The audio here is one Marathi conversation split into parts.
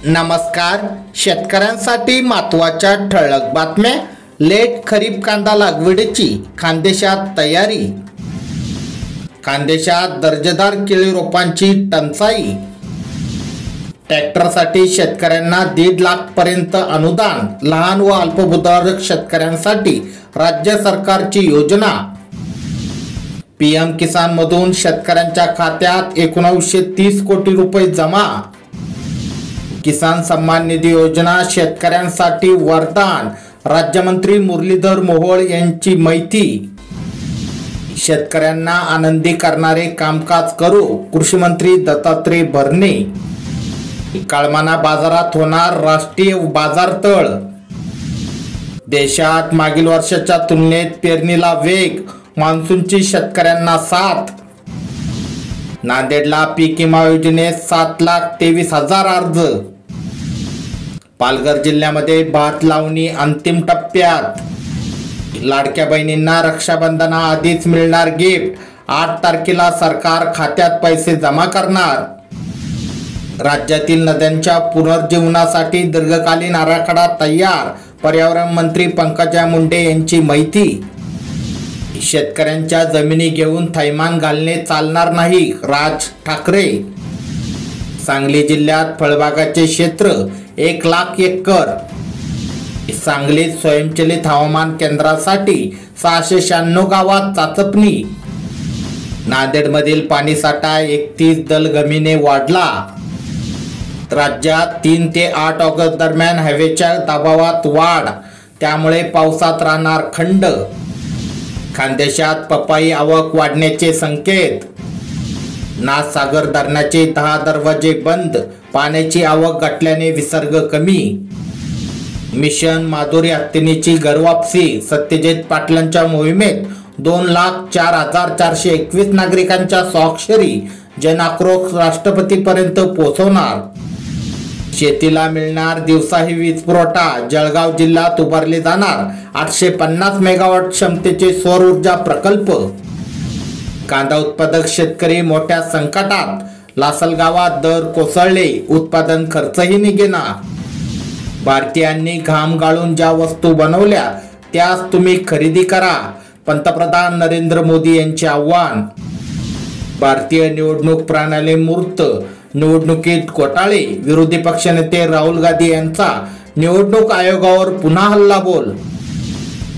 नमस्कार. शेतकऱ्यांसाठी महत्त्वाच्या ठळक बातम्या. लेट खरीप कांदा लागवडीची खानदेशात तयारी. खानदेशात दर्जेदार केळी रोपांची टंचाई. ट्रॅक्टरसाठी शेतकऱ्यांना 1.5 लाख पर्यंत अनुदान. लहान व अल्पभूधारक शेतकऱ्यांसाठी राज्य सरकारची योजना. पीएम किसान मधून शेतकऱ्यांच्या खात्यात 1930 कोटी रुपये जमा. किसान सम्मान निधी योजना शेतकऱ्यांसाठी वरदान. राज्यमंत्री मुरलीधर मोहोळ यांची माहिती. शेतकऱ्यांना आनंदी करणारे कामकाज करू. कृषी मंत्री दत्तात्रय भरणे. कळमना बाजारात होणार राष्ट्रीय बाजारतळ. देशात मागील वर्षाच्या तुलनेत पेरणीला वेग. मान्सूनची शेतकऱ्यांना साथ. नांदेडला पीक विमा योजनेत 7,23,000 अर्ज. पालघर जिल्ह्यामध्ये भात लावणी अंतिम टप्प्यात. लाडक्या बहिणींना रक्षाबंधना आधीच मिळणार गिफ्ट. 8 तारखेला सरकार खात्यात पैसे जमा करणार. राज्यातील नद्यांच्या पुनर्जीवनासाठी दीर्घकालीन आराखडा तयार. पर्यावरण मंत्री पंकजा मुंडे यांची माहिती. शेतकऱ्यांच्या जमिनी घेऊन थैमान घालणे चालणार नाही. राज ठाकरे. सांगली जिल्ह्यात फळबागाचे क्षेत्र 1 लाख एकर. सांगलीत स्वयंचलित हवामान केंद्रासाठी 696 गावात चाचपणी. नांदेडमधील पाणीसाठा 31 दलगमीने वाढला. राज्यात 3 ते 8 ऑगस्ट दरम्यान हवेच्या दबावात वाढ. त्यामुळे पावसात राहणार खंड. खानदेशात पपई आवक वाढण्याचे संकेत. नाथसागर धरणाचे 10 दरवाजे बंद. पाण्याची आवक घटल्याने विसर्ग कमी. मिशन माधुरी हत्तीनीची घरवापसी. सत्यजित पाटलांच्या मोहिमेत 2,04,421 नागरिकांच्या स्वाक्षरी. जनआक्रोश राष्ट्रपतीपर्यंत पोहोचवणार. शेतीला मिळणार दिवसाही वीज पुरवठा. जळगाव जिल्ह्यात उभारले जाणार 850 मेगावॉट क्षमतेचे सौर ऊर्जा प्रकल्प. कांदा उत्पादक शेतकरी मोठ्या संकटात. लासलगावात दर कोसळले. उत्पादन खर्चही निघेना. भारतीयांनी घाम गाळून ज्या वस्तू बनवल्या त्याच तुम्ही खरेदी करा. पंतप्रधान नरेंद्र मोदी यांचे आव्हान. भारतीय निवडणूक प्रणाली मूर्त. निवडणुकीत घोटाळे. विरोधी पक्षनेते राहुल गांधी यांचा निवडणूक आयोगावर पुन्हा हल्लाबोल.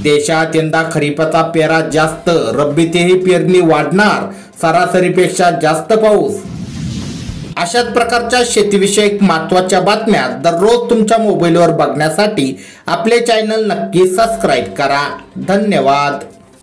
देशात यंदा खरीपाचा पेरा जास्त. रब्बीतही पेरणी वाढणार. सरासरीपेक्षा जास्त पाऊस. अशाच प्रकारच्या शेतीविषयक महत्त्वाच्या बातम्या दररोज तुमच्या मोबाईलवर बघण्यासाठी आपले चॅनल नक्की सबस्क्राईब करा. धन्यवाद.